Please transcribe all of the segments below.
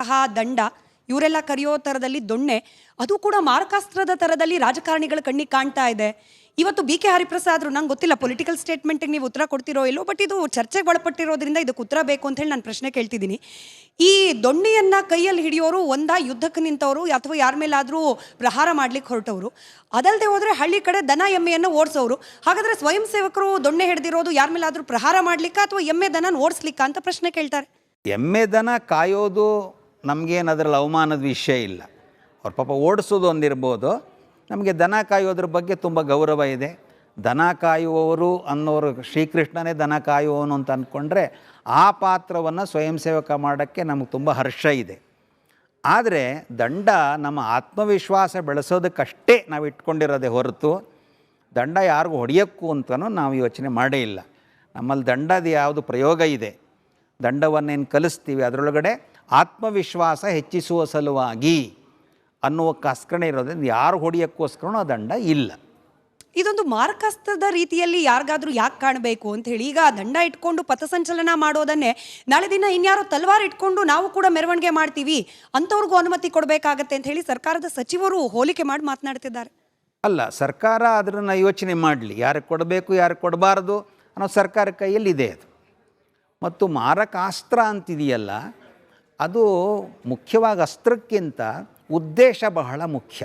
ಕರೆಯುವಂತಹ ದಂಡ, ಇವರೆಲ್ಲ ಕರೆಯೋ ಥರದಲ್ಲಿ ದೊಣ್ಣೆ, ಅದು ಕೂಡ ಮಾರಕಾಸ್ತ್ರದ ಥರದಲ್ಲಿ ರಾಜಕಾರಣಿಗಳ ಕಣ್ಣಿಗೆ ಕಾಣ್ತಾ ಇದೆ. ಇವತ್ತು ಬಿ ಕೆ ಹರಿಪ್ರಸಾದ್ರು, ನಂಗೆ ಗೊತ್ತಿಲ್ಲ ಪೊಲಿಟಿಕಲ್ ಸ್ಟೇಟ್ಮೆಂಟಿಗೆ ನೀವು ಉತ್ತರ ಕೊಡ್ತಿರೋ ಇಲ್ಲೋ, ಬಟ್ ಇದು ಚರ್ಚೆಗೆ ಒಳಪಟ್ಟಿರೋದ್ರಿಂದ ಇದಕ್ಕೆ ಉತ್ತರ ಬೇಕು ಅಂತ ಹೇಳಿ ನಾನು ಪ್ರಶ್ನೆ ಕೇಳ್ತಿದ್ದೀನಿ. ಈ ದೊಣ್ಣೆಯನ್ನು ಕೈಯಲ್ಲಿ ಹಿಡಿಯೋರು ಒಂದಾ ಯುದ್ಧಕ್ಕೆ ನಿಂತವರು ಅಥವಾ ಯಾರ ಮೇಲಾದರೂ ಪ್ರಹಾರ ಮಾಡ್ಲಿಕ್ಕೆ ಹೊರಟವರು, ಅದಲ್ಲದೆ ಹೋದರೆ ಹಳ್ಳಿ ಕಡೆ ದನ ಎಮ್ಮೆಯನ್ನು ಓಡಿಸೋರು. ಹಾಗಾದರೆ ಸ್ವಯಂ ಸೇವಕರು ದೊಣ್ಣೆ ಹಿಡಿದಿರೋದು ಯಾರ ಮೇಲಾದರೂ ಪ್ರಹಾರ ಮಾಡ್ಲಿಕ್ಕೆ ಅಥವಾ ಎಮ್ಮೆ ದನ ಓಡಿಸ್ಲಿಕ್ಕ ಅಂತ ಪ್ರಶ್ನೆ ಕೇಳ್ತಾರೆ. ಎಮ್ಮೆ ದನ ಕಾಯೋದು ನಮಗೇನು ಅದರಲ್ಲಿ ಅವಮಾನದ ವಿಷಯ ಇಲ್ಲ. ಅವ್ರ ಪಾಪ ಓಡಿಸೋದು ಒಂದಿರ್ಬೋದು. ನಮಗೆ ದನ ಕಾಯೋದ್ರ ಬಗ್ಗೆ ತುಂಬ ಗೌರವ ಇದೆ. ದನ ಕಾಯುವವರು ಅನ್ನೋರು ಶ್ರೀಕೃಷ್ಣನೇ ದನ ಕಾಯುವವನು ಅಂತ ಅಂದ್ಕೊಂಡ್ರೆ ಆ ಪಾತ್ರವನ್ನು ಸ್ವಯಂ ಸೇವಕ ಮಾಡೋಕ್ಕೆ ನಮಗೆ ತುಂಬ ಹರ್ಷ ಇದೆ. ಆದರೆ ದಂಡ ನಮ್ಮ ಆತ್ಮವಿಶ್ವಾಸ ಬೆಳೆಸೋದಕ್ಕಷ್ಟೇ ನಾವು ಇಟ್ಕೊಂಡಿರೋದೇ ಹೊರತು ದಂಡ ಯಾರಿಗೂ ಹೊಡೆಯೋಕ್ಕೂ ಅಂತಲೂ ನಾವು ಯೋಚನೆ ಮಾಡೇ ಇಲ್ಲ. ನಮ್ಮಲ್ಲಿ ದಂಡದ ಯಾವುದು ಪ್ರಯೋಗ ಇದೆ, ದಂಡವನ್ನೇನು ಕಲಿಸ್ತೀವಿ ಅದರೊಳಗಡೆ ಆತ್ಮವಿಶ್ವಾಸ ಹೆಚ್ಚಿಸುವ ಸಲುವಾಗಿ ಅನ್ನುವಕ್ಕೋಸ್ಕರ ಇರೋದ್ರಿಂದ ಯಾರು ಹೊಡೆಯೋಕ್ಕೋಸ್ಕರನೂ ಆ ದಂಡ ಇಲ್ಲ. ಇದೊಂದು ಮಾರಕಾಸ್ತ್ರದ ರೀತಿಯಲ್ಲಿ ಯಾರಿಗಾದ್ರೂ ಯಾಕೆ ಕಾಣಬೇಕು ಅಂತ ಹೇಳಿ, ಈಗ ದಂಡ ಇಟ್ಕೊಂಡು ಪಥಸಂಚಲನ ಮಾಡೋದನ್ನೇ ನಾಳೆ ದಿನ ಇನ್ಯಾರೋ ತಲವಾರು ಇಟ್ಕೊಂಡು ನಾವು ಕೂಡ ಮೆರವಣಿಗೆ ಮಾಡ್ತೀವಿ ಅಂಥವ್ರಿಗೂ ಅನುಮತಿ ಕೊಡಬೇಕಾಗತ್ತೆ ಅಂತ ಹೇಳಿ ಸರ್ಕಾರದ ಸಚಿವರು ಹೋಲಿಕೆ ಮಾಡಿ ಮಾತನಾಡ್ತಿದ್ದಾರೆ. ಅಲ್ಲ, ಸರ್ಕಾರ ಅದನ್ನು ಯೋಚನೆ ಮಾಡಲಿ, ಯಾರಿಗೆ ಕೊಡಬೇಕು ಯಾರಿಗೆ ಕೊಡಬಾರ್ದು ಅನ್ನೋ ಸರ್ಕಾರ ಕೈಯಲ್ಲಿದೆ ಅದು. ಮತ್ತು ಮಾರಕಾಸ್ತ್ರ ಅಂತಿದೆಯಲ್ಲ, ಅದು ಮುಖ್ಯವಾಗಿ ಅಸ್ತ್ರಕ್ಕಿಂತ ಉದ್ದೇಶ ಬಹಳ ಮುಖ್ಯ.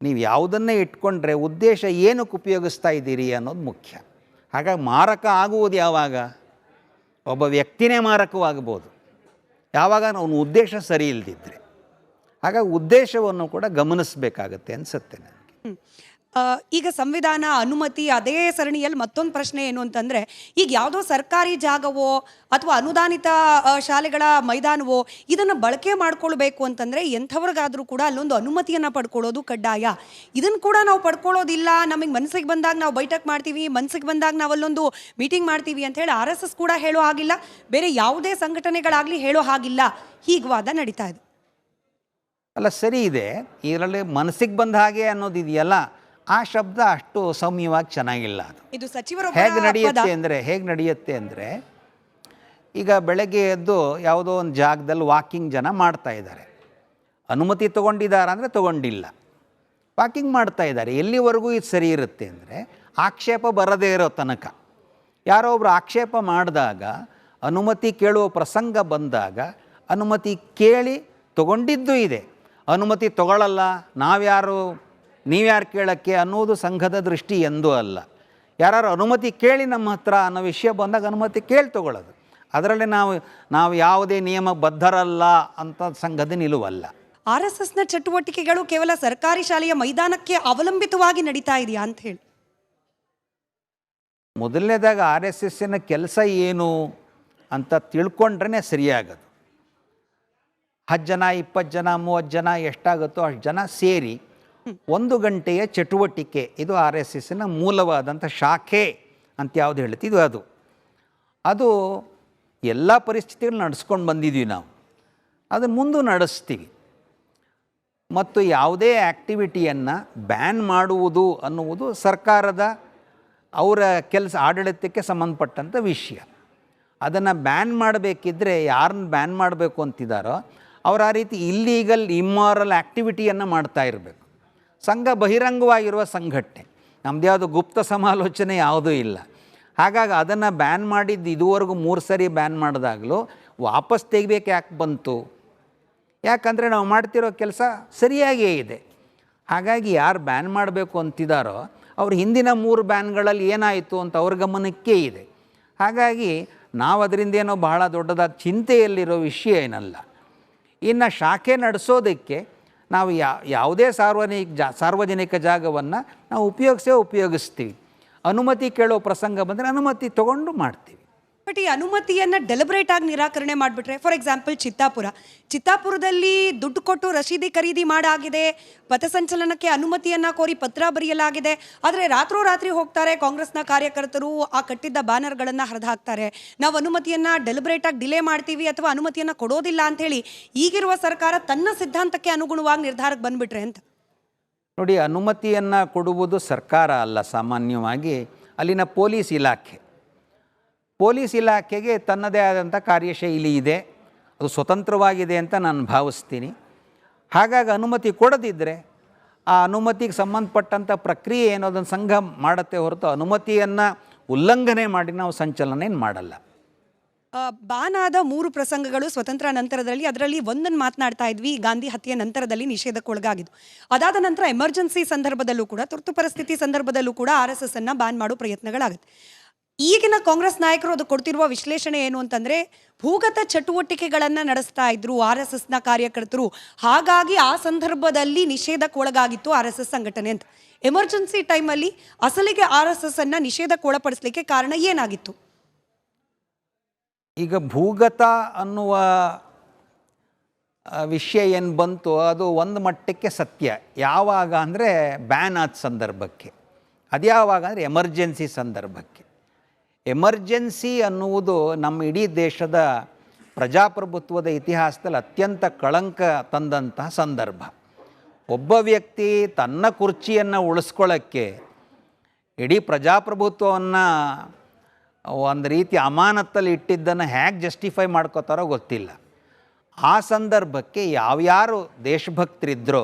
ನೀವು ಯಾವುದನ್ನೇ ಇಟ್ಕೊಂಡ್ರೆ ಉದ್ದೇಶ ಏನಕ್ಕೆ ಉಪಯೋಗಿಸ್ತಾ ಇದ್ದೀರಿ ಅನ್ನೋದು ಮುಖ್ಯ. ಹಾಗಾಗಿ ಮಾರಕ ಆಗುವುದು ಯಾವಾಗ? ಒಬ್ಬ ವ್ಯಕ್ತಿನೇ ಮಾರಕವಾಗ್ಬೋದು, ಯಾವಾಗ ಅವನ ಉದ್ದೇಶ ಸರಿ ಇಲ್ಲದಿದ್ದರೆ. ಹಾಗಾಗಿ ಉದ್ದೇಶವನ್ನು ಕೂಡ ಗಮನಿಸಬೇಕಾಗತ್ತೆ ಅನಿಸುತ್ತೆ ನನಗೆ. ಈಗ ಸಂವಿಧಾನ ಅನುಮತಿ ಅದೇ ಸರಣಿಯಲ್ಲಿ ಮತ್ತೊಂದು ಪ್ರಶ್ನೆ ಏನು ಅಂತಂದರೆ, ಈಗ ಯಾವುದೋ ಸರ್ಕಾರಿ ಜಾಗವೋ ಅಥವಾ ಅನುದಾನಿತ ಶಾಲೆಗಳ ಮೈದಾನವೋ ಇದನ್ನು ಬಳಕೆ ಮಾಡ್ಕೊಳ್ಬೇಕು ಅಂತಂದರೆ ಎಂಥವ್ರಿಗಾದರೂ ಕೂಡ ಅಲ್ಲೊಂದು ಅನುಮತಿಯನ್ನು ಪಡ್ಕೊಳ್ಳೋದು ಕಡ್ಡಾಯ. ಇದನ್ನು ಕೂಡ ನಾವು ಪಡ್ಕೊಳ್ಳೋದಿಲ್ಲ, ನಮಗೆ ಮನಸ್ಸಿಗೆ ಬಂದಾಗ ನಾವು ಬೈಠಕ್ ಮಾಡ್ತೀವಿ, ಮನಸ್ಸಿಗೆ ಬಂದಾಗ ನಾವು ಅಲ್ಲೊಂದು ಮೀಟಿಂಗ್ ಮಾಡ್ತೀವಿ ಅಂತ ಹೇಳಿ RSS ಕೂಡ ಹೇಳೋ ಹಾಗಿಲ್ಲ, ಬೇರೆ ಯಾವುದೇ ಸಂಘಟನೆಗಳಾಗಲಿ ಹೇಳೋ ಹಾಗಿಲ್ಲ, ಹೀಗೆ ವಾದ ನಡೀತಾ ಇದೆ. ಅಲ್ಲ, ಸರಿ ಇದೆ. ಇದರಲ್ಲಿ ಮನಸ್ಸಿಗೆ ಬಂದ ಹಾಗೆ ಅನ್ನೋದಿದೆಯಲ್ಲ, ಆ ಶಬ್ದ ಅಷ್ಟು ಸೌಮ್ಯವಾಗಿ ಚೆನ್ನಾಗಿಲ್ಲ. ಅದು ಇದು ಸಚಿವರು ಹೇಗೆ ನಡೆಯುತ್ತೆ ಅಂದರೆ ಈಗ ಬೆಳಗ್ಗೆ ಎದ್ದು ಯಾವುದೋ ಒಂದು ಜಾಗದಲ್ಲಿ ವಾಕಿಂಗ್ ಜನ ಮಾಡ್ತಾ ಇದ್ದಾರೆ, ಅನುಮತಿ ತೊಗೊಂಡಿದ್ದಾರೆ ಅಂದರೆ ತೊಗೊಂಡಿಲ್ಲ, ವಾಕಿಂಗ್ ಮಾಡ್ತಾ ಇದ್ದಾರೆ. ಎಲ್ಲಿವರೆಗೂ ಇದು ಸರಿ ಇರುತ್ತೆ ಅಂದರೆ ಆಕ್ಷೇಪ ಬರದೇ ಇರೋ ತನಕ. ಯಾರೋ ಒಬ್ಬರು ಆಕ್ಷೇಪ ಮಾಡಿದಾಗ, ಅನುಮತಿ ಕೇಳುವ ಪ್ರಸಂಗ ಬಂದಾಗ ಅನುಮತಿ ಕೇಳಿ ತೊಗೊಂಡಿದ್ದು ಇದೆ, ಅನುಮತಿ ತೊಗೊಳ್ಳಲ್ಲ ನೀವ್ಯಾರು ಕೇಳೋಕ್ಕೆ ಅನ್ನೋದು ಸಂಘದ ದೃಷ್ಟಿ ಎಂದೂ ಅಲ್ಲ. ಯಾರು ಅನುಮತಿ ಕೇಳಿ ನಮ್ಮ ಹತ್ರ ಅನ್ನೋ ವಿಷಯ ಬಂದಾಗ ಅನುಮತಿ ಕೇಳಿ ತೊಗೊಳ್ಳೋದು, ಅದರಲ್ಲಿ ನಾವು ಯಾವುದೇ ನಿಯಮ ಬದ್ಧರಲ್ಲ ಅಂತ ಸಂಘದ ನಿಲುವಲ್ಲ. RSSನ ಚಟುವಟಿಕೆಗಳು ಕೇವಲ ಸರ್ಕಾರಿ ಶಾಲೆಯ ಮೈದಾನಕ್ಕೆ ಅವಲಂಬಿತವಾಗಿ ನಡೀತಾ ಇದೆಯಾ ಅಂತ ಹೇಳಿ? ಮೊದಲನೇದಾಗ RSSನ ಕೆಲಸ ಏನು ಅಂತ ತಿಳ್ಕೊಂಡ್ರೆ ಸರಿಯಾಗೋದು. 10 ಜನ 20 ಜನ 30 ಜನ ಎಷ್ಟಾಗುತ್ತೋ ಅಷ್ಟು ಜನ ಸೇರಿ 1 ಗಂಟೆಯ ಚಟುವಟಿಕೆ, ಇದು RSSನ ಮೂಲವಾದಂಥ ಶಾಖೆ ಅಂತ ಯಾವುದು ಹೇಳ್ತಿದ್ವಿ ಅದು ಎಲ್ಲ ಪರಿಸ್ಥಿತಿಗಳು ನಡೆಸ್ಕೊಂಡು ಬಂದಿದ್ವಿ ನಾವು, ಅದನ್ನು ಮುಂದೆ ನಡೆಸ್ತೀವಿ. ಮತ್ತು ಯಾವುದೇ ಆ್ಯಕ್ಟಿವಿಟಿಯನ್ನು ಬ್ಯಾನ್ ಮಾಡುವುದು ಅನ್ನುವುದು ಸರ್ಕಾರದ ಅವರ ಕೆಲಸ ಆಡಳಿತಕ್ಕೆ ಸಂಬಂಧಪಟ್ಟಂಥ ವಿಷಯ. ಅದನ್ನು ಬ್ಯಾನ್ ಮಾಡಬೇಕಿದ್ರೆ ಯಾರನ್ನ ಬ್ಯಾನ್ ಮಾಡಬೇಕು ಅಂತಿದ್ದಾರೋ ಅವರು ಆ ರೀತಿ ಇಲ್ಲೀಗಲ್ ಇಮ್ಮಾರಲ್ ಆ್ಯಕ್ಟಿವಿಟಿಯನ್ನು ಮಾಡ್ತಾ ಇರಬೇಕು. ಸಂಘ ಬಹಿರಂಗವಾಗಿರುವ ಸಂಘಟನೆ, ನಮ್ಮದು ಯಾವುದು ಗುಪ್ತ ಸಮಾಲೋಚನೆ ಯಾವುದೂ ಇಲ್ಲ. ಹಾಗಾಗಿ ಅದನ್ನು ಬ್ಯಾನ್ ಮಾಡಿದ್ದು ಇದುವರೆಗೂ 3 ಸರಿ ಬ್ಯಾನ್ ಮಾಡಿದಾಗಲೂ ವಾಪಸ್ ತೆಗಿಬೇಕು ಯಾಕೆ ಬಂತು? ಯಾಕಂದರೆ ನಾವು ಮಾಡ್ತಿರೋ ಕೆಲಸ ಸರಿಯಾಗಿಯೇ ಇದೆ. ಹಾಗಾಗಿ ಯಾರು ಬ್ಯಾನ್ ಮಾಡಬೇಕು ಅಂತಿದ್ದಾರೋ ಅವ್ರ ಹಿಂದಿನ 3 ಬ್ಯಾನ್ಗಳಲ್ಲಿ ಏನಾಯಿತು ಅಂತ ಅವ್ರ ಗಮನಕ್ಕೇ ಇದೆ. ಹಾಗಾಗಿ ನಾವು ಅದರಿಂದ ಏನೋ ಬಹಳ ದೊಡ್ಡದಾದ ಚಿಂತೆಯಲ್ಲಿರೋ ವಿಷಯ ಏನಲ್ಲ. ಇನ್ನು ಶಾಖೆ ನಡೆಸೋದಕ್ಕೆ ನಾವು ಯಾವುದೇ ಸಾರ್ವಜನಿಕ ಜಾಗವನ್ನು ನಾವು ಉಪಯೋಗಿಸ್ತೀವಿ. ಅನುಮತಿ ಕೇಳೋ ಪ್ರಸಂಗ ಬಂದರೆ ಅನುಮತಿ ತೊಗೊಂಡು ಮಾಡ್ತೀವಿ. ಬಟ್ ಈ ಅನುಮತಿಯನ್ನು ಡೆಲಿಬ್ರೇಟ್ ಆಗಿ ನಿರಾಕರಣೆ ಮಾಡಿಬಿಟ್ರೆ, ಫಾರ್ ಎಕ್ಸಾಂಪಲ್ ಚಿತ್ತಾಪುರದಲ್ಲಿ ದುಡ್ಡು ಕೊಟ್ಟು ರಶೀದಿ ಖರೀದಿ ಮಾಡಾಗಿದೆ, ಪಥಸಂಚಲನಕ್ಕೆ ಅನುಮತಿಯನ್ನು ಕೋರಿ ಪತ್ರ ಬರೆಯಲಾಗಿದೆ, ಆದರೆ ರಾತ್ರೋರಾತ್ರಿ ಹೋಗ್ತಾರೆ ಕಾಂಗ್ರೆಸ್ನ ಕಾರ್ಯಕರ್ತರು, ಆ ಕಟ್ಟಿದ್ದ ಬ್ಯಾನರ್ಗಳನ್ನು ಹರಿದಾಕ್ತಾರೆ, ನಾವು ಅನುಮತಿಯನ್ನು ಡೆಲಿಬ್ರೇಟ್ ಆಗಿ ಡಿಲೇ ಮಾಡ್ತೀವಿ ಅಥವಾ ಅನುಮತಿಯನ್ನು ಕೊಡೋದಿಲ್ಲ ಅಂಥೇಳಿ ಈಗಿರುವ ಸರ್ಕಾರ ತನ್ನ ಸಿದ್ಧಾಂತಕ್ಕೆ ಅನುಗುಣವಾಗಿ ನಿರ್ಧಾರಕ್ಕೆ ಬಂದುಬಿಟ್ರೆ ಅಂತ. ನೋಡಿ, ಅನುಮತಿಯನ್ನು ಕೊಡುವುದು ಸರ್ಕಾರ ಅಲ್ಲ, ಸಾಮಾನ್ಯವಾಗಿ ಅಲ್ಲಿನ ಪೊಲೀಸ್ ಇಲಾಖೆಗೆ ತನ್ನದೇ ಆದಂಥ ಕಾರ್ಯಶೈಲಿ ಇದೆ. ಅದು ಸ್ವತಂತ್ರವಾಗಿದೆ ಅಂತ ನಾನು ಭಾವಿಸ್ತೀನಿ. ಹಾಗಾಗಿ ಅನುಮತಿ ಕೊಡದಿದ್ದರೆ ಆ ಅನುಮತಿಗೆ ಸಂಬಂಧಪಟ್ಟಂಥ ಪ್ರಕ್ರಿಯೆ ಏನೋ ಅದನ್ನು ಸಂಘ ಮಾಡುತ್ತೆ ಹೊರತು ಅನುಮತಿಯನ್ನು ಉಲ್ಲಂಘನೆ ಮಾಡಿ ನಾವು ಸಂಚಲನ ಏನು ಮಾಡಲ್ಲ. ಬ್ಯಾನ್ ಆದ 3 ಪ್ರಸಂಗಗಳು ಸ್ವತಂತ್ರ ನಂತರದಲ್ಲಿ, ಅದರಲ್ಲಿ ಒಂದನ್ನು ಮಾತನಾಡ್ತಾ ಇದ್ವಿ, ಗಾಂಧಿ ಹತ್ಯೆ ನಂತರದಲ್ಲಿ ನಿಷೇಧಕ್ಕೊಳಗಾಗಿದ್ದು. ಅದಾದ ನಂತರ ಎಮರ್ಜೆನ್ಸಿ ಸಂದರ್ಭದಲ್ಲೂ ಕೂಡ, ತುರ್ತು ಪರಿಸ್ಥಿತಿ ಸಂದರ್ಭದಲ್ಲೂ ಕೂಡ RSS ಅನ್ನ ಬ್ಯಾನ್ ಮಾಡೋ ಪ್ರಯತ್ನಗಳಾಗುತ್ತೆ. ಈಗಿನ ಕಾಂಗ್ರೆಸ್ ನಾಯಕರು ಅದು ಕೊಡ್ತಿರುವ ವಿಶ್ಲೇಷಣೆ ಏನು ಅಂತಂದ್ರೆ, ಭೂಗತ ಚಟುವಟಿಕೆಗಳನ್ನು ನಡೆಸ್ತಾ ಇದ್ರು RSSನ ಕಾರ್ಯಕರ್ತರು, ಹಾಗಾಗಿ ಆ ಸಂದರ್ಭದಲ್ಲಿ ನಿಷೇಧಕ್ಕೊಳಗಾಗಿತ್ತು RSS ಸಂಘಟನೆ ಅಂತ. ಎಮರ್ಜೆನ್ಸಿ ಟೈಮಲ್ಲಿ ಅಸಲಿಗೆ RSS ಅನ್ನ ನಿಷೇಧಕ್ಕೊಳಪಡಿಸಲಿಕ್ಕೆ ಕಾರಣ ಏನಾಗಿತ್ತು? ಈಗ ಭೂಗತ ಅನ್ನುವ ವಿಷಯ ಏನು ಬಂತು ಅದು ಒಂದು ಮಟ್ಟಕ್ಕೆ ಸತ್ಯ. ಯಾವಾಗ ಅಂದರೆ ಬ್ಯಾನ್ ಆದ ಸಂದರ್ಭಕ್ಕೆ, ಅದು ಯಾವಾಗ ಅಂದರೆ ಎಮರ್ಜೆನ್ಸಿ ಸಂದರ್ಭಕ್ಕೆ. ಎಮರ್ಜೆನ್ಸಿ ಅನ್ನುವುದು ನಮ್ಮ ಇಡೀ ದೇಶದ ಪ್ರಜಾಪ್ರಭುತ್ವದ ಇತಿಹಾಸದಲ್ಲಿ ಅತ್ಯಂತ ಕಳಂಕ ತಂದಂತಹ ಸಂದರ್ಭ. ಒಬ್ಬ ವ್ಯಕ್ತಿ ತನ್ನ ಕುರ್ಚಿಯನ್ನು ಉಳಿಸ್ಕೊಳ್ಳೋಕ್ಕೆ ಇಡೀ ಪ್ರಜಾಪ್ರಭುತ್ವವನ್ನು ಒಂದು ರೀತಿ ಅಮಾನತ್ತಲ್ಲಿ ಇಟ್ಟಿದ್ದನ್ನು ಹೇಗೆ ಜಸ್ಟಿಫೈ ಮಾಡ್ಕೋತಾರೋ ಗೊತ್ತಿಲ್ಲ. ಆ ಸಂದರ್ಭಕ್ಕೆ ಯಾವ್ಯಾರು ದೇಶಭಕ್ತರಿದ್ದರೋ,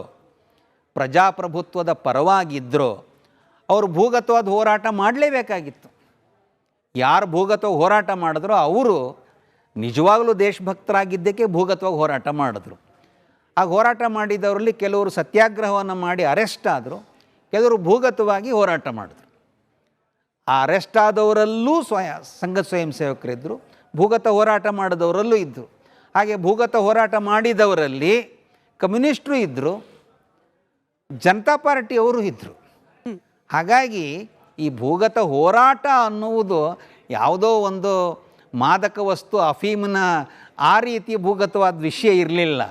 ಪ್ರಜಾಪ್ರಭುತ್ವದ ಪರವಾಗಿದ್ದರೋ ಅವರು ಭೂಗತವಾದ ಹೋರಾಟ ಮಾಡಲೇಬೇಕಾಗಿತ್ತು. ಯಾರು ಭೂಗತ ಹೋರಾಟ ಮಾಡಿದ್ರೋ ಅವರು ನಿಜವಾಗಲೂ ದೇಶಭಕ್ತರಾಗಿದ್ದಕ್ಕೆ ಭೂಗತವಾಗಿ ಹೋರಾಟ ಮಾಡಿದ್ರು. ಆಗ ಹೋರಾಟ ಮಾಡಿದವರಲ್ಲಿ ಕೆಲವರು ಸತ್ಯಾಗ್ರಹವನ್ನು ಮಾಡಿ ಅರೆಸ್ಟ್ ಆದರು, ಕೆಲವರು ಭೂಗತವಾಗಿ ಹೋರಾಟ ಮಾಡಿದ್ರು. ಆ ಅರೆಸ್ಟ್ ಆದವರಲ್ಲೂ ಸಂಘ ಸ್ವಯಂ ಸೇವಕರಿದ್ದರು, ಭೂಗತ ಹೋರಾಟ ಮಾಡಿದವರಲ್ಲೂ ಇದ್ದರು. ಹಾಗೆ ಭೂಗತ ಹೋರಾಟ ಮಾಡಿದವರಲ್ಲಿ ಕಮ್ಯುನಿಸ್ಟರು ಇದ್ದರು, ಜನತಾ ಪಾರ್ಟಿಯವರು ಇದ್ದರು. ಹಾಗಾಗಿ ಈ ಭೂಗತ ಹೋರಾಟ ಅನ್ನುವುದು ಯಾವುದೋ ಒಂದು ಮಾದಕ ವಸ್ತು ಅಫೀಮಿನ ಆ ರೀತಿ ಭೂಗತವಾದ ವಿಷಯ ಇರಲಿಲ್ಲ.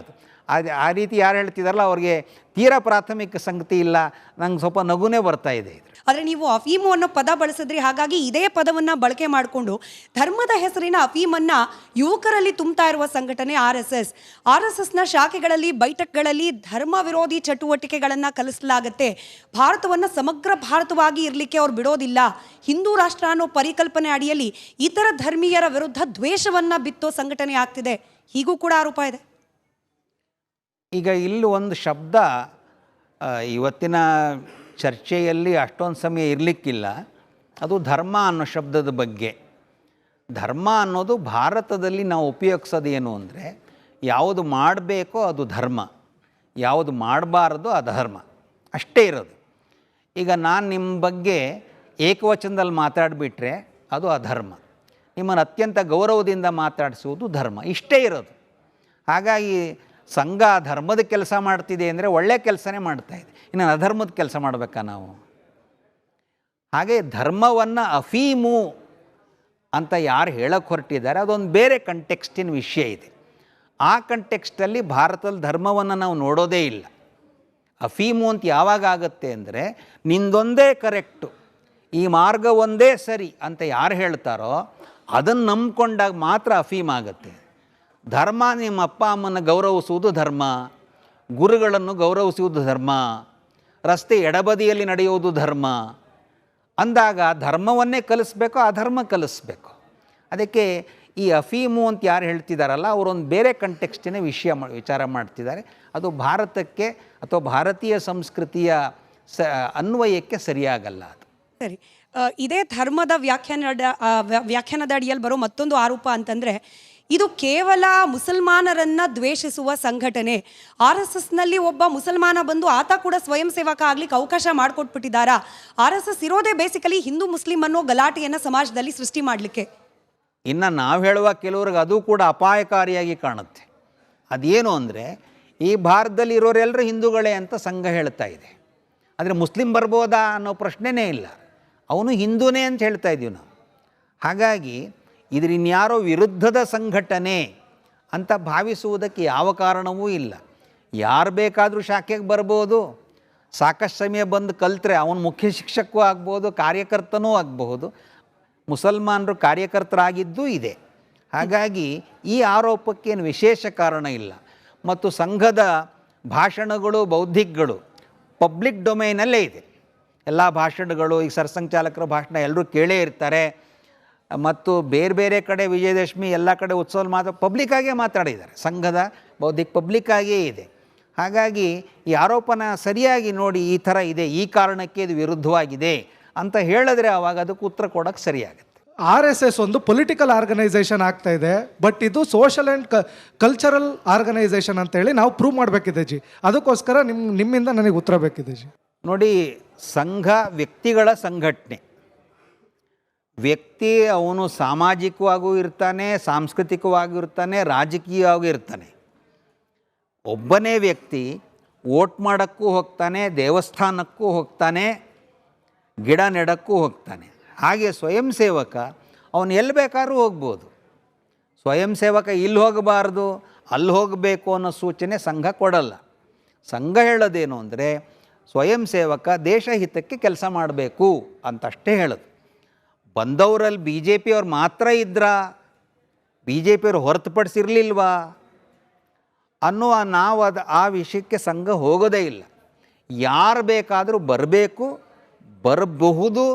ಅದು ಆ ರೀತಿ ಯಾರು ಹೇಳ್ತಿದಾರಲ್ಲ ಅವ್ರಿಗೆ ತೀರಾ ಪ್ರಾಥಮಿಕ ಸಂಗತಿ ಇಲ್ಲ. ನಂಗೆ ಸ್ವಲ್ಪ ನಗುನೇ ಬರ್ತಾ ಇದೆ ಇದು. ಆದರೆ ನೀವು ಅಫೀಮು ಅನ್ನೋ ಪದ ಬಳಸಿದ್ರಿ, ಹಾಗಾಗಿ ಇದೇ ಪದವನ್ನು ಬಳಕೆ ಮಾಡಿಕೊಂಡು ಧರ್ಮದ ಹೆಸರಿನ ಅಫೀಮನ್ನು ಯುವಕರಲ್ಲಿ ತುಂಬ್ತಾ ಇರುವ ಸಂಘಟನೆ RSSನ ಶಾಖೆಗಳಲ್ಲಿ, ಬೈಠಕ್ಗಳಲ್ಲಿ ಧರ್ಮ ವಿರೋಧಿ ಚಟುವಟಿಕೆಗಳನ್ನು ಕಲಿಸಲಾಗತ್ತೆ. ಭಾರತವನ್ನು ಸಮಗ್ರ ಭಾರತವಾಗಿ ಇರಲಿಕ್ಕೆ ಅವ್ರು ಬಿಡೋದಿಲ್ಲ. ಹಿಂದೂ ರಾಷ್ಟ್ರ ಅನ್ನೋ ಪರಿಕಲ್ಪನೆ ಅಡಿಯಲ್ಲಿ ಇತರ ಧರ್ಮೀಯರ ವಿರುದ್ಧ ದ್ವೇಷವನ್ನು ಬಿತ್ತೋ ಸಂಘಟನೆ ಆಗ್ತಿದೆ, ಹೀಗೂ ಕೂಡ ಆರೋಪ ಇದೆ. ಈಗ ಇಲ್ಲಿ ಒಂದು ಶಬ್ದ ಇವತ್ತಿನ ಚರ್ಚೆಯಲ್ಲಿ ಅಷ್ಟೊಂದು ಸಮಯ ಇರಲಿಕ್ಕಿಲ್ಲ. ಅದು ಧರ್ಮ ಅನ್ನೋ ಶಬ್ದದ ಬಗ್ಗೆ. ಧರ್ಮ ಅನ್ನೋದು ಭಾರತದಲ್ಲಿ ನಾವು ಉಪಯೋಗಿಸೋದು ಏನು ಅಂದರೆ, ಯಾವುದು ಮಾಡಬೇಕೋ ಅದು ಧರ್ಮ, ಯಾವುದು ಮಾಡಬಾರದು ಅಧರ್ಮ, ಅಷ್ಟೇ ಇರೋದು. ಈಗ ನಾನು ನಿಮ್ಮ ಬಗ್ಗೆ ಏಕವಚನದಲ್ಲಿ ಮಾತಾಡಿಬಿಟ್ರೆ ಅದು ಅಧರ್ಮ, ನಿಮ್ಮನ್ನು ಅತ್ಯಂತ ಗೌರವದಿಂದ ಮಾತಾಡಿಸುವುದು ಧರ್ಮ, ಇಷ್ಟೇ ಇರೋದು. ಹಾಗಾಗಿ ಸಂಘ ಧರ್ಮದ ಕೆಲಸ ಮಾಡ್ತಿದೆ ಅಂದರೆ ಒಳ್ಳೆಯ ಕೆಲಸನೇ ಮಾಡ್ತಾಯಿದೆ, ಇನ್ನು ಅಧರ್ಮದ ಕೆಲಸ ಮಾಡಬೇಕಾ ನಾವು? ಹಾಗೆ ಧರ್ಮವನ್ನು ಅಫೀಮು ಅಂತ ಯಾರು ಹೇಳಕ್ಕೆ ಹೊರಟಿದ್ದಾರೆ ಅದೊಂದು ಬೇರೆ ಕಂಟೆಕ್ಸ್ಟಿನ ವಿಷಯ ಇದೆ. ಆ ಕಂಟೆಕ್ಸ್ಟಲ್ಲಿ ಭಾರತದಲ್ಲಿ ಧರ್ಮವನ್ನು ನಾವು ನೋಡೋದೇ ಇಲ್ಲ. ಅಫೀಮು ಅಂತ ಯಾವಾಗ ಆಗುತ್ತೆ ಅಂದರೆ, ನಿಂದೊಂದೇ ಕರೆಕ್ಟು, ಈ ಮಾರ್ಗ ಒಂದೇ ಸರಿ ಅಂತ ಯಾರು ಹೇಳ್ತಾರೋ ಅದನ್ನು ನಂಬ್ಕೊಂಡಾಗ ಮಾತ್ರ ಅಫೀಮ್ ಆಗುತ್ತೆ. ಧರ್ಮ ನಿಮ್ಮ ಅಪ್ಪ ಅಮ್ಮನ ಗೌರವಿಸುವುದು ಧರ್ಮ, ಗುರುಗಳನ್ನು ಗೌರವಿಸುವುದು ಧರ್ಮ, ರಸ್ತೆ ಎಡಬದಿಯಲ್ಲಿ ನಡೆಯುವುದು ಧರ್ಮ ಅಂದಾಗ ಧರ್ಮವನ್ನೇ ಕಲಿಸ್ಬೇಕು, ಅಧರ್ಮ ಕಲಿಸ್ಬೇಕು. ಅದಕ್ಕೆ ಈ ಅಫೀಮು ಅಂತ ಯಾರು ಹೇಳ್ತಿದ್ದಾರಲ್ಲ ಅವರೊಂದು ಬೇರೆ ಕಂಟೆಕ್ಸ್ಟಿನ ವಿಚಾರ ಮಾಡ್ತಿದ್ದಾರೆ. ಅದು ಭಾರತಕ್ಕೆ ಅಥವಾ ಭಾರತೀಯ ಸಂಸ್ಕೃತಿಯ ಅನ್ವಯಕ್ಕೆ ಸರಿಯಾಗಲ್ಲ ಅದು. ಸರಿ, ಇದೇ ಧರ್ಮದ ವ್ಯಾಖ್ಯಾನದ ಅಡಿಯಲ್ಲಿ ಬರೋ ಮತ್ತೊಂದು ಆರೋಪ ಅಂತಂದರೆ, ಇದು ಕೇವಲ ಮುಸಲ್ಮಾನರನ್ನ ದ್ವೇಷಿಸುವ ಸಂಘಟನೆ. RSSನಲ್ಲಿ ಒಬ್ಬ ಮುಸಲ್ಮಾನ ಬಂದು ಆತ ಕೂಡ ಸ್ವಯಂ ಸೇವಕ ಆಗ್ಲಿಕ್ಕೆ ಅವಕಾಶ ಮಾಡಿಕೊಟ್ಬಿಟ್ಟಿದ್ದಾರಾ? RSS ಇರೋದೇ ಬೇಸಿಕಲಿ ಹಿಂದೂ ಮುಸ್ಲಿಂ ಅನ್ನೋ ಗಲಾಟೆಯನ್ನು ಸಮಾಜದಲ್ಲಿ ಸೃಷ್ಟಿ ಮಾಡಲಿಕ್ಕೆ. ಇನ್ನು ನಾವು ಹೇಳುವ ಕೆಲವ್ರಿಗೆ ಅದು ಕೂಡ ಅಪಾಯಕಾರಿಯಾಗಿ ಕಾಣುತ್ತೆ. ಅದೇನು ಅಂದರೆ, ಈ ಭಾರತದಲ್ಲಿ ಇರೋರೆಲ್ಲರೂ ಹಿಂದೂಗಳೇ ಅಂತ ಸಂಘ ಹೇಳ್ತಾ ಇದೆ, ಆದರೆ ಮುಸ್ಲಿಂ ಬರ್ಬೋದಾ ಅನ್ನೋ ಪ್ರಶ್ನೆನೇ ಇಲ್ಲ, ಅವನು ಹಿಂದೂನೇ ಅಂತ ಹೇಳ್ತಾ ಇದ್ದೀವಿ ನಾವು. ಹಾಗಾಗಿ ಇದರಿನ್ಯಾರೋ ವಿರುದ್ಧದ ಸಂಘಟನೆ ಅಂತ ಭಾವಿಸುವುದಕ್ಕೆ ಯಾವ ಕಾರಣವೂ ಇಲ್ಲ. ಯಾರು ಬೇಕಾದರೂ ಶಾಖೆಗೆ ಬರ್ಬೋದು, ಸಾಕಷ್ಟು ಸಮಯ ಬಂದು ಕಲ್ತ್ರೆ ಅವನು ಮುಖ್ಯ ಶಿಕ್ಷಕವೂ ಆಗ್ಬೋದು, ಕಾರ್ಯಕರ್ತನೂ ಆಗಬಹುದು. ಮುಸಲ್ಮಾನರು ಕಾರ್ಯಕರ್ತರಾಗಿದ್ದೂ ಇದೆ. ಹಾಗಾಗಿ ಈ ಆರೋಪಕ್ಕೇನು ವಿಶೇಷ ಕಾರಣ ಇಲ್ಲ. ಮತ್ತು ಸಂಘದ ಭಾಷಣಗಳು, ಬೌದ್ಧಿಕಗಳು ಪಬ್ಲಿಕ್ ಡೊಮೈನಲ್ಲೇ ಇದೆ. ಎಲ್ಲ ಭಾಷಣಗಳು, ಈಗ ಸರ್ಸಂಘಚಾಲಕರ ಭಾಷಣ ಎಲ್ಲರೂ ಕೇಳೇ ಇರ್ತಾರೆ. ಮತ್ತು ಬೇರೆ ಬೇರೆ ಕಡೆ ವಿಜಯದಶಮಿ ಎಲ್ಲ ಕಡೆ ಉತ್ಸವ ಪಬ್ಲಿಕ್ಕಾಗೇ ಮಾತಾಡಿದ್ದಾರೆ. ಸಂಘದ ಬೌದ್ಧಿಕ ಪಬ್ಲಿಕ್ಕಾಗೇ ಇದೆ. ಹಾಗಾಗಿ ಈ ಆರೋಪನ ಸರಿಯಾಗಿ ನೋಡಿ ಈ ಥರ ಇದೆ, ಈ ಕಾರಣಕ್ಕೆ ಇದು ವಿರುದ್ಧವಾಗಿದೆ ಅಂತ ಹೇಳಿದ್ರೆ ಆವಾಗ ಅದಕ್ಕೆ ಉತ್ತರ ಕೊಡೋಕ್ಕೆ ಸರಿಯಾಗುತ್ತೆ. RSS ಒಂದು ಪೊಲಿಟಿಕಲ್ ಆರ್ಗನೈಸೇಷನ್ ಆಗ್ತಾ ಇದೆ, ಬಟ್ ಇದು ಸೋಷಲ್ ಆ್ಯಂಡ್ ಕಲ್ಚರಲ್ ಆರ್ಗನೈಸೇಷನ್ ಅಂತೇಳಿ ನಾವು ಪ್ರೂವ್ ಮಾಡಬೇಕಿದೆ ಜಿ. ಅದಕ್ಕೋಸ್ಕರ ನಿಮ್ಮಿಂದ ನನಗೆ ಉತ್ತರ ಬೇಕಿದೆ ಜಿ. ನೋಡಿ, ಸಂಘ ವ್ಯಕ್ತಿಗಳ ಸಂಘಟನೆ. ವ್ಯಕ್ತಿ ಅವನು ಸಾಮಾಜಿಕವಾಗೂ ಇರ್ತಾನೆ, ಸಾಂಸ್ಕೃತಿಕವಾಗೂ ಇರ್ತಾನೆ, ರಾಜಕೀಯವಾಗೂ ಇರ್ತಾನೆ. ಒಬ್ಬನೇ ವ್ಯಕ್ತಿ ವೋಟ್ ಮಾಡೋಕ್ಕೂ ಹೋಗ್ತಾನೆ, ದೇವಸ್ಥಾನಕ್ಕೂ ಹೋಗ್ತಾನೆ, ಗಿಡ ನೆಡಕ್ಕೂ ಹೋಗ್ತಾನೆ. ಹಾಗೆ ಸ್ವಯಂ ಸೇವಕ ಅವನು ಎಲ್ಲಿ ಬೇಕಾದ್ರೂ ಹೋಗ್ಬೋದು. ಸ್ವಯಂ ಸೇವಕ ಇಲ್ಲಿ ಹೋಗಬಾರ್ದು ಅಲ್ಲಿ ಹೋಗಬೇಕು ಅನ್ನೋ ಸೂಚನೆ ಸಂಘ ಕೊಡಲ್ಲ. ಸಂಘ ಹೇಳೋದೇನು ಅಂದರೆ ಸ್ವಯಂ ಸೇವಕ ದೇಶ ಹಿತಕ್ಕೆ ಕೆಲಸ ಮಾಡಬೇಕು ಅಂತಷ್ಟೇ ಹೇಳೋದು. ಬಂದವರಲ್ಲಿ BJP ಅವ್ರು ಮಾತ್ರ ಇದ್ರಾ, BJP ಅವ್ರು ಹೊರತುಪಡಿಸಿರ್ಲಿಲ್ವಾ ಅನ್ನುವ ನಾವು ಆ ವಿಷಯಕ್ಕೆ ಸಂಘ ಹೋಗೋದೇ ಇಲ್ಲ. ಯಾರು ಬೇಕಾದರೂ ಬರಬೇಕು, ಬರಬಹುದು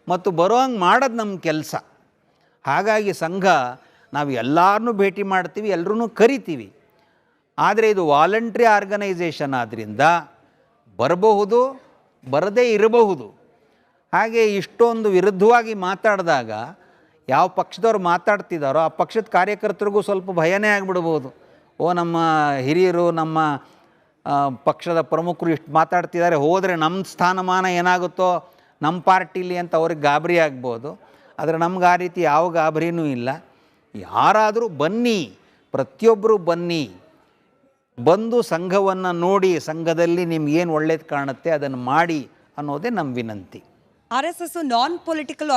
ಮತ್ತು ಬರೋಂಗೆ ಮಾಡೋದು ನಮ್ಮ ಕೆಲಸ. ಹಾಗಾಗಿ ಸಂಘ ನಾವು ಎಲ್ಲರನ್ನೂ ಭೇಟಿ ಮಾಡ್ತೀವಿ, ಎಲ್ಲರೂ ಕರಿತೀವಿ. ಆದರೆ ಇದು ವಾಲಂಟ್ರಿ ಆರ್ಗನೈಸೇಷನ್ ಆದ್ದರಿಂದ ಬರಬಹುದು, ಬರದೇ ಇರಬಹುದು. ಹಾಗೆ ಇಷ್ಟೊಂದು ವಿರುದ್ಧವಾಗಿ ಮಾತಾಡಿದಾಗ ಯಾವ ಪಕ್ಷದವ್ರು ಮಾತಾಡ್ತಿದ್ದಾರೋ ಆ ಪಕ್ಷದ ಕಾರ್ಯಕರ್ತರಿಗೂ ಸ್ವಲ್ಪ ಭಯನೇ ಆಗಿಬಿಡ್ಬೋದು. ನಮ್ಮ ಹಿರಿಯರು, ನಮ್ಮ ಪಕ್ಷದ ಪ್ರಮುಖರು ಇಷ್ಟು ಮಾತಾಡ್ತಿದ್ದಾರೆ, ಹೋದರೆ ನಮ್ಮ ಸ್ಥಾನಮಾನ ಏನಾಗುತ್ತೋ ನಮ್ಮ ಪಾರ್ಟಿಲಿ ಅಂತ ಅವ್ರಿಗೆ ಗಾಬರಿ ಆಗ್ಬೋದು. ಆದರೆ ನಮ್ಗೆ ಆ ರೀತಿ ಯಾವ ಗಾಬರಿನೂ ಇಲ್ಲ. ಯಾರಾದರೂ ಬನ್ನಿ, ಪ್ರತಿಯೊಬ್ಬರು ಬನ್ನಿ, ಬಂದು ಸಂಘವನ್ನು ನೋಡಿ, ಸಂಘದಲ್ಲಿ ನಿಮ್ಗೇನು ಒಳ್ಳೇದು ಕಾಣುತ್ತೆ ಅದನ್ನು ಮಾಡಿ ಅನ್ನೋದೇ ನಮ್ಮ ವಿನಂತಿ. RSS ನಾನ್ ಪೊಲಿಟಿಕಲ್